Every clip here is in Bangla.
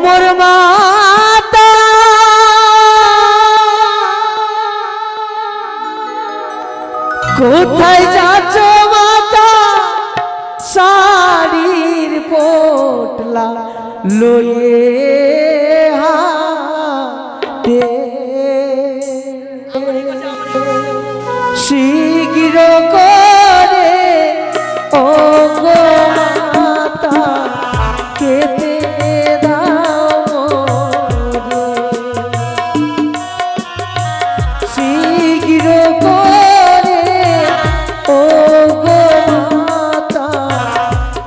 মোর মাতা কোথায় যাচ্ছ মাতা শাড়ির পোটলা লয়ে হাতে শীঘ্র করে ও গো মাতা কেটে দাও শীঘ্র করে ও গো মাতা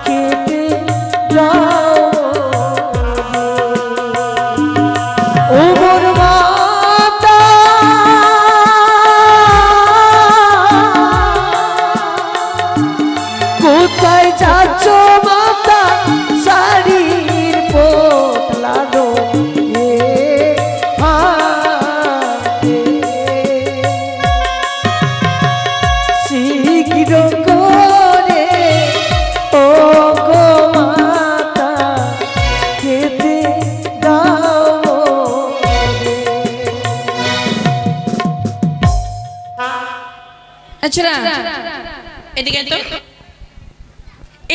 কেটে দাও ও মোর মাতা কোথায় যাচ্ছ মাতা শাড়ির পোটলা লয়ে হাতে শীঘ্র করে ও গো মাতা খেতে দাও আচ্ছা এদিকে তো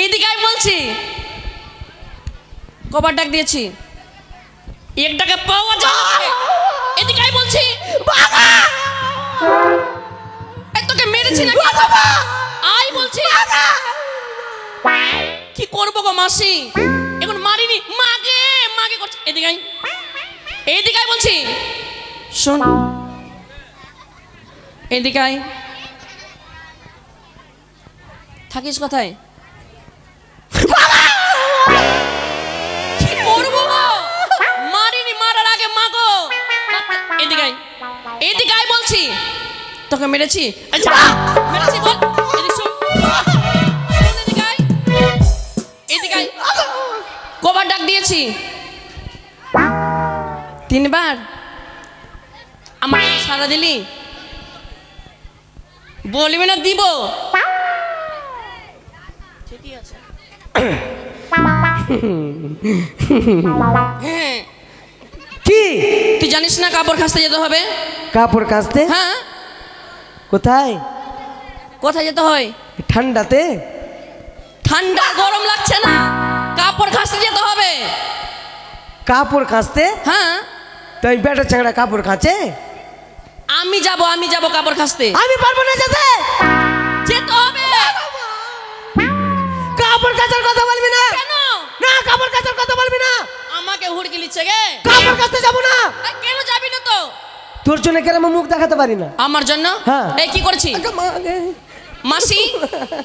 এইদিকে আমি বলছি কবার ডাক দিয়েছি একটাকে পাওয়া যায় এদিকে আমি বলছি বাবা এই তোকে মেরেছি না আই বলছি কি করব গো মাসি এখন মারিনি মাগে মাগে করছে এদিকে আই এইদিকে আমি বলছি শোন এদিকে আই থাকিস কোথায় কি করবো মারিনি মারার আগে মাগো এদিকে এদিকে বলছি তোকে মেরেছি মেরেছি বল এদিকে কবার ডাক দিয়েছি 3 বার আমার সারা দিলি বলবি না দিব ঠিকই আছে কি তুই জানিস না কাপড় কাচতে যেতে হবে কাপড় কাচতে হ্যাঁ কোথায় কোথায় যেতে হয় ঠান্ডাতে ঠান্ডা গরম লাগছে না কাপড় কাচতে যেতে হবে কাপড় কাচতে হ্যাঁ তাই বেটা ছেঁড়া কাপড় কাচে আমি যাব কাপড় কাচতে আমি পারবো না যেতে যেতে হবে কাপড় কাচার কথা বলবি না কেন না কাপড় কাচার কথা বলবি না আমাকে হুড়কি লিচ্ছে গে কাপড় কাচতে যাব না কেন যাবি না তো তোর জন্য কেন আমি মুখ দেখাতে পারি না আমার জন্য হ্যাঁ এই কি করছি মাসি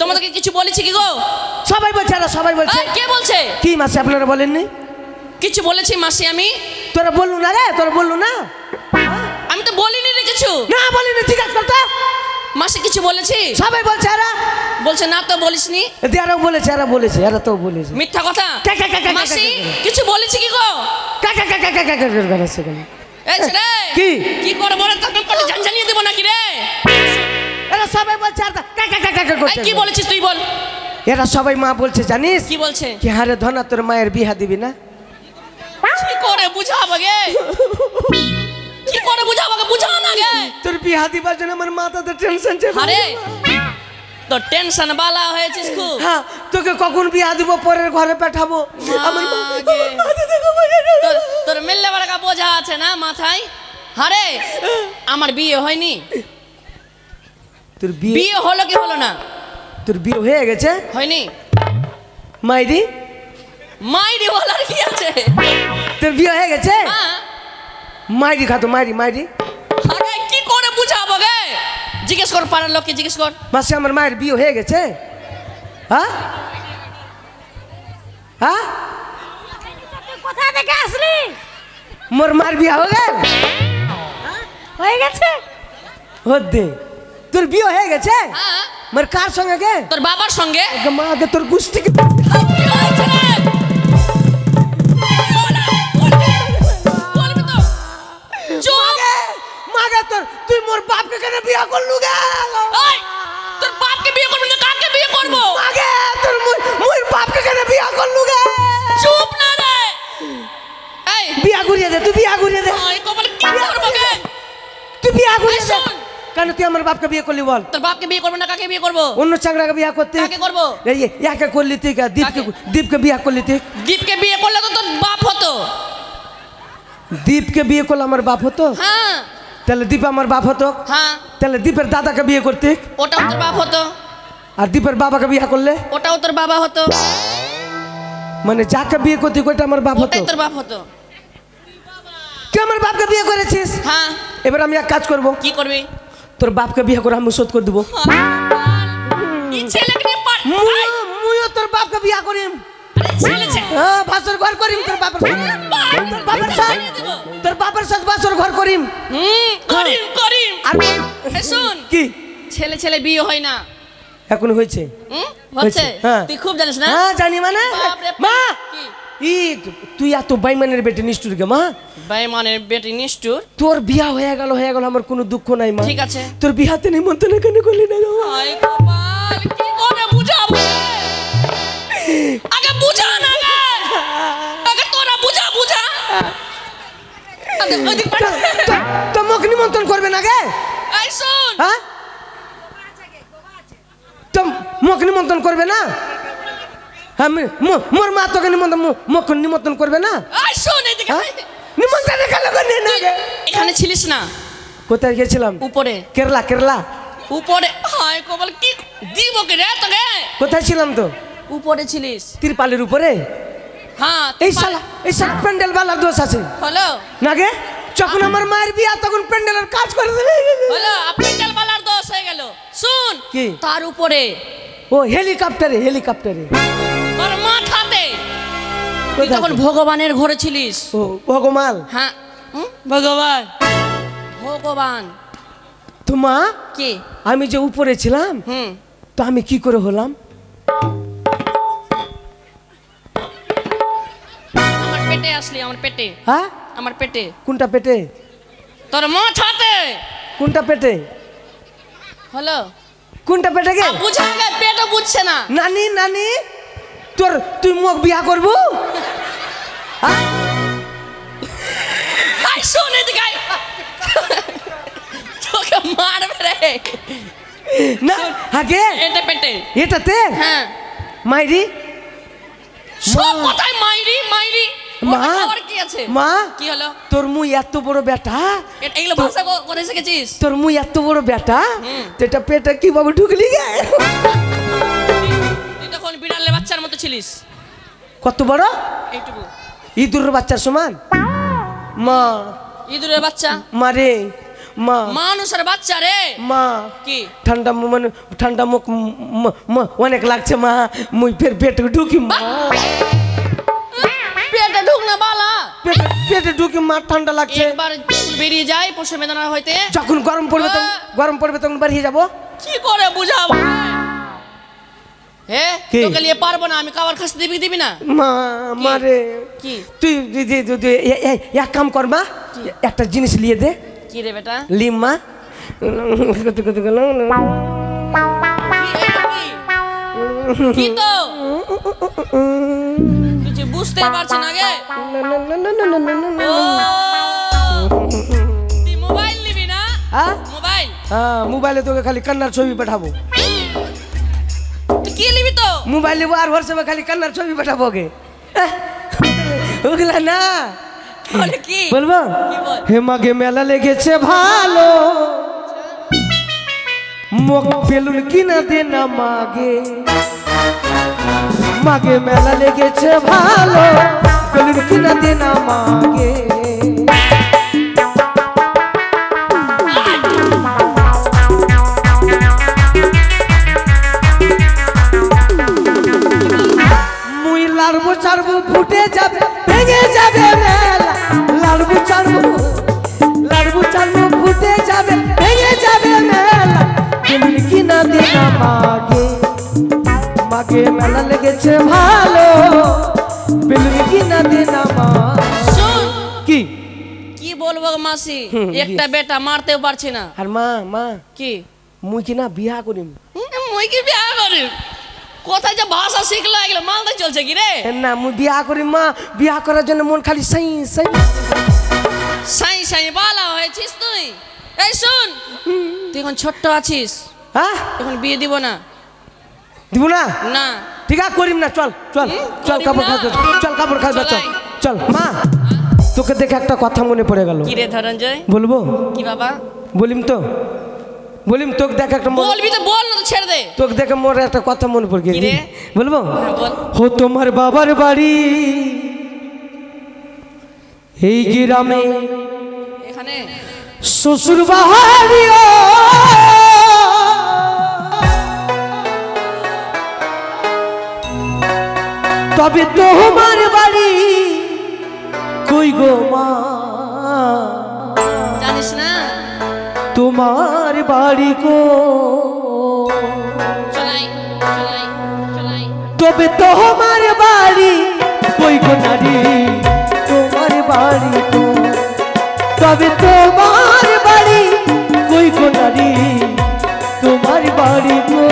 তোমাদেরকে কিছু বলেছি কি গো সবাই বলছে আর সবাই বলছে কে বলছে কি মাসি আপনারা বলেননি কিছু বলেছি মাসি আমি তোরা বললু না রে তোরা বললু না আমি তো বলিনি রে কিছু না বলিনি জিজ্ঞাসা করতে মাসি কিছু বলেছি সবাই বলছে এরা বলছে না তো বলিসনি এরাও বলেছে এরা তো বলেছে মিথ্যা কথা কা মাসি কিছু বলেছি কি গো কা এই ছেলে কি কি করে বলে তোকে পটে ঝানঝানিয়ে দেব নাকি রে এরা সবাই বলছে আর এই কি বলেছিস তুই বল এরা সবাই মা বলছে জানিস কি বলছে কি হারে ধনা তোর মায়ের বিয়া দিবি না কি করে বুঝাবো গে কি করে বুঝাবো গে বুঝাও না গে তোর বিয়া দিবার জন্য আমার মাথাতে টেনশন চলে আরে তো টেনশন বালা হয়েছিস খুব হ্যাঁ তোকে কখন বিয়া দিব পরের ঘরে পাঠাবো আমার তোর মিললে বড় কা বোঝা আছে না মাথায় আরে আমার বিয়ে হয়নি তোর বিয়ে হলো কি হলো না তোর বিয়ে হয়ে গেছে হয়নি মাইরি মাইরি বলার কি আছে তোর বিয়ে হয়ে গেছে হ্যাঁ মাইরি খাতো মাইরি আরে কি করে বুঝাবো গে জিজ্ঞেস কর পাড়ার লোককে জিজ্ঞেস কর মাসে আমার মায়ের বিয়ে হয়ে গেছে হ্যাঁ হ্যাঁ কোথা থেকে আসলি মোর মার বিয়ে হয়ে গেছে হদ্দে তোর বিয়ে হয়ে গেছে হ্যাঁ মোর কার সঙ্গে গে তোর বাবার সঙ্গে মা আগে তোর গুষ্টিকে মাগে তোর তুই মোর বাপকে কেন বিয়ে করলু গে তোর বাপকে বিয়ে করবি না কাকে বিয়ে করবো মাগে তোর মোর বাপকে কেন বিয়ে করলু গে চুপ না রে বিয়া ঘুরিয়ে দে, তুই বিয়া ঘুরিয়ে দে, হায় কপাল কি করবো গে? তুই বিয়া ঘুরিয়ে দে। শোন। কেন তুই আমার বাপকে বিয়ে করলি বল? তোর বাপকে বিয়ে করবো না কাকে বিয়ে করবো? অন্য চাকরাকে বিয়া করতে কাকে করবো? এই একে করলি তুই, দীপকে কাকে? দীপকে বিয়া করলি তুই। দীপকে বিয়ে করলে তো তোর বাপ হতো। দীপকে বিয়ে করলে আমার বাপ হতো? হ্যাঁ তাহলে দীপ আমার বাপ হতো। হ্যাঁ, তাহলে দীপের দাদাকে বিয়ে করতে, ওটাও তোর বাপ হতো, আর দীপের বাবাকে বিয়ে করলে ওটাও তোর বাবা হতো, মানে যাকে বিয়ে করতে ওইটা আমার বাপ হতো। ওটাই তোর বাপ হতো। তুই আমার বাপকে বিয়ে করেছিস, হ্যাঁ এবার আমি এক কাজ করব, কি করবি? তোর বাপকে বিয়ে করে আমি শোধ করে দেবো। এই ছেলেকে নিয়ে পার- আয়! মুইও তোর বাপকে বিয়ে করিম। আরে ছেলে হ্যাঁ, বাসর ঘর করিম তোর বাপের সাথে। তোর বাপের সাথে, তোর বাপের সাথে বাসর ঘর করিম। করিম করিম। আর এ শোন, কি ছেলে বিয়ে হয় না। এখন হয়েছে? হচ্ছে? হ্যাঁ। তুই খুব জানিস না? হ্যাঁ জানি, মানে বাপরে বাপ। মা কি? তুই এত বাইমানের বেটে নিষ্ঠুর গে মা। বেঈমানের বেটি নিষ্ঠুর। তোর বিয়া হয়ে গেল আমার কোনো দুঃখ নাই মা। ঠিক আছে। তোর বিহাতে নিমন্ত্রণ কেন করলি না গো মা? হায় কপাল, কি করে বুঝাবো? আগে বুঝা না গে। আগে তোরা বুঝা। ওদিক পাঠ। তো মুখ নিমন্ত্রণ করবে না গে? এই শোন, হ্যাঁ, তো মুখ নিমন্ত্রণ করবে না? হ্যাঁ, মোর মা তোকে মুখ নিমন্ত্রণ করবে না? এই শোন এদিকে। হ্যাঁ? নিমন্ত্রণ কেন করলি না গে? এখানে ছিলিস না? কোথায় গেছিলাম? উপরে। কেরলা। উপরে। হায় কপাল, কি দিব কে রে তোকে? কোথায় ছিলাম তো? উপরে ছিলিস। তিরপালের উপরে। হ্যাঁ, এই শালা প্যান্ডেল বালার দোষ আছে হলো না গে? যখন আমার মায়ের বিয়া তখন প্যান্ডেলের কাজ করে দিলে। হলো, আপনার ডালবালার দোষ হয়ে গেল। শুন, কি? তার উপরে ও হেলিকপ্টারে। তোর মাথাতে তুই কোথায়? তখন ভগবানের ঘরে ছিলিস। ও ভগমাল। হ্যাঁ, ভগবান তো মা, কি? আমি যে উপরে ছিলাম তো আমি কি করে হলাম? আমার পেটে আসলি, আমার পেটে। হ্যাঁ, আমার পেটে। কোনটা পেটে? তোর মাথাতে। কোনটা পেটে? হলো, কোনটা পেটে গে? বুঝা গে, পেটও বুঝছে না। নানি তুই মুখ বিয়া করবো? হ্যাঁ? আই শোন এদিকে আয়। তোকে মারবে রে। না আগে এটা পেটে। এটাতে হ্যাঁ, মাইরি সব কথায় মাইরি। মা, আর কি আছে? মা, কি হলো? তোর মুই এত বড় বেটা, এগুলো ভাষা করে শিখেছিস? তোর মুই এত বড় বেটা, তো এটা পেটে কিভাবে ঢুকলি গে? তুই তখন বিড়ালের বাচ্চার মতো ছিলিস। কত বড়? এইটুকু। ইঁদুরের বাচ্চার সমান। মা, ইঁদুরের বাচ্চা। মারে মা, মানুষের বাচ্চা রে। মা, কি? ঠান্ডা মুখ অনেক লাগছে মা, মুই ফের পেটে ঢুকি মা। পেটে ঢুক না বালা। পেটে ঢুকি মা, ঠান্ডা লাগছে। একবার বেরিয়ে যায় প্রসব বেদনা হইতে। যখন গরম পড়বে তখন বাড়িয়ে যাবো। কি করে বুঝাবো? হে, কি? তোকে নিয়ে পারবো না আমি। খাবার খাসতে দিবি না? মা, মারে কি? তুই এক কাম কর মা, একটা জিনিস লিয়ে দে। কি রে বেটা? লিম মা। কি তো কিছু বুঝতে পারছি না গে। ও, তুই মোবাইল নিবি না? হ্যাঁ, মোবাইল মোবাইলে তোকে খালি কান্নার ছবি পাঠাবো। তুই কি নিবি তো? মোবাইল নেবো আর হোয়াটসঅ্যাপে খালি কান্নার ছবি পাঠাবো ওকে। ওগুলা না, বলে কি? বলবো? কি বল? হে মাগে মেলা লেগেছে ভালো, মুখ বেলুন কিনা দে না মাগে। মাগে মেলা লেগেছে ভালো, বেলুন কিনা দে না মাগে। মুই লাড়বো চাড়বো ফুটে যাবে, ভেঙে যাবে মেলা। লাড়বো চাড়বো ফুটে যাবে, ভেঙে যাবে মেলা। বেলুন কিনা দে না মাগে। মাগে মেলা লেগেছে ভালো, বেলুন কিনা দে না মা। শোন, কি কি বলবো মাসি, একটা বেটা মারতেও পারছি না। আর মা কি? মুই কি না বিয়া করিম। মুই কি বিয়া করি? কোথায় যে ভাষা শিখলো এগুলো মালদায় চলছে কি রে? না মুই বিয়া করি মা, বিয়া করার জন্য মন খালি সাই সাই সাই সাই বালা হয়েছিস তুই। এই শুন, তুই এখন ছোট্ট আছিস, হ্যাঁ এখন বিয়ে দিব না। দিব না? না ঠিক আছে করিম না, চল চল চল করিম কাপড় না। খাবে, চল কাপড় খাবে, চল চলাই। চল। মা তোকে দেখে একটা কথা মনে পড়ে গেল, কি রে ধনঞ্জয়? বলবো? কি বাবা? বলিম তো, বলিম তোকে দেখে একটা বলবি তো বল, না তো ছেড়ে দে। তোকে দেখে মোর একটা কথা মনে পড়ে গেল, কি রে? বলবো? হ্যাঁ, বল। হো তোমার বাবার বাড়ি এই গ্রামে, এখানে শ্বশুর বাড়ি তবে তোমার বাড়ি কই গো মা? জানিস না? তোমার বাড়ি গো, চলাই চলাই চলাই। তবে তোমার বাড়ি কই গো নারী? তোমার বাড়ি গো, তবে তোমার বাড়ি কই গো নারী? তোমার বাড়ি গো।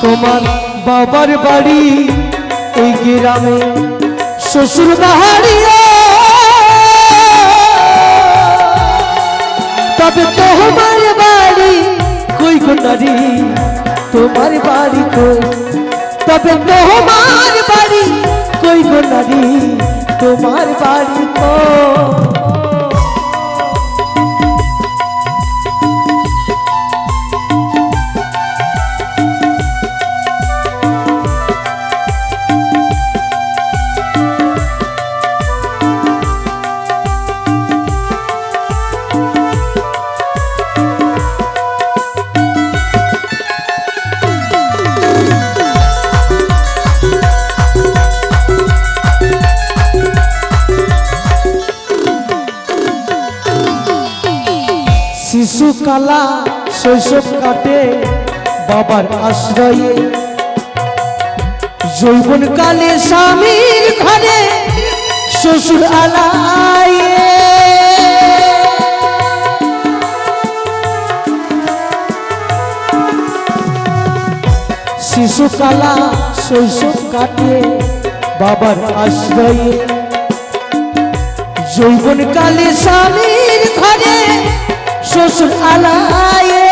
তোমার বাবার বাড়ি এই গ্রামে, শ্বশুর বাড়ি তবে তোমার বাড়ি কই গো নারী? তোমার বাড়ি কই? তবে তোমার বাড়ি কই গো নারী? তোমার বাড়ি কই? শিশুকালা শৈশব কাটে বাবার আশ্রয়ে, যৌবনকালে স্বামীর ঘরে শ্বশুর আলায়ে। শিশুকালা শৈশব কাটে বাবার আশ্রয়ে, যৌবনকালে স্বামীর ঘরে শ্বশুর আলায়ে।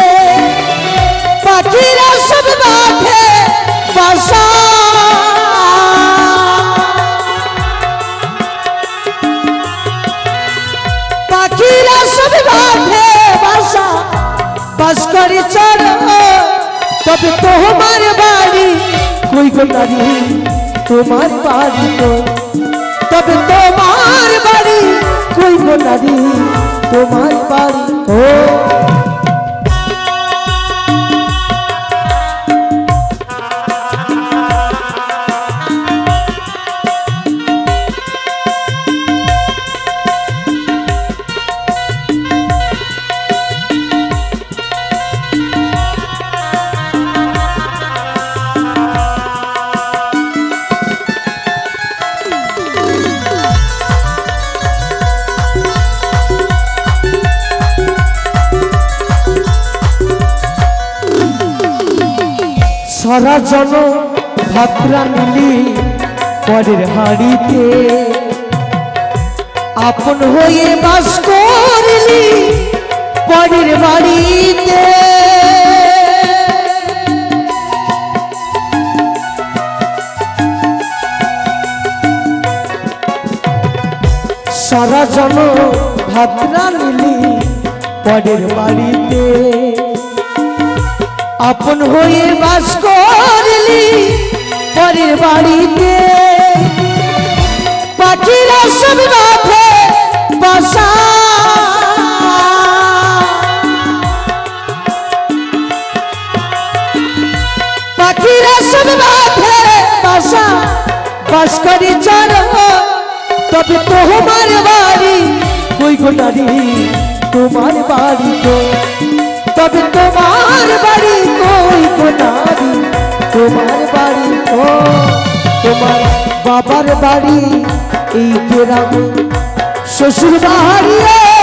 পাখিরা সব বাঁধে বাসা, পাখিরা সব বাঁধে বাসা, বাস করে চলো। তবে তোমার বাড়ি কই গো নারী? তোমার বাড়ি কই? তবে তোমার বাড়ি কই গো নারী? তোমার বাড়ি কই? সারা জন ভাত্রা মিলি পরের হাড়িতে, আপন হয়ে বাস করলি পরের বাড়িতে। সারা জন ভাত্রা মিলি পরের বাড়িতে, আপন হয়ে বাস করলি পরের বাড়িতে। পাখিরা সব বাঁধে বাসা, सब बाधे बासा बास करी चलो तब तुम्हारे बाड़ी कोई को नारी तुम्हारे बाड़ी को तब तुम्हारे बाड़ी कोई को नारी तुम्हारे बाड़ी को तुम्हार बाबार बाड़ी এই গ্রামে শ্বশুর বাড়ি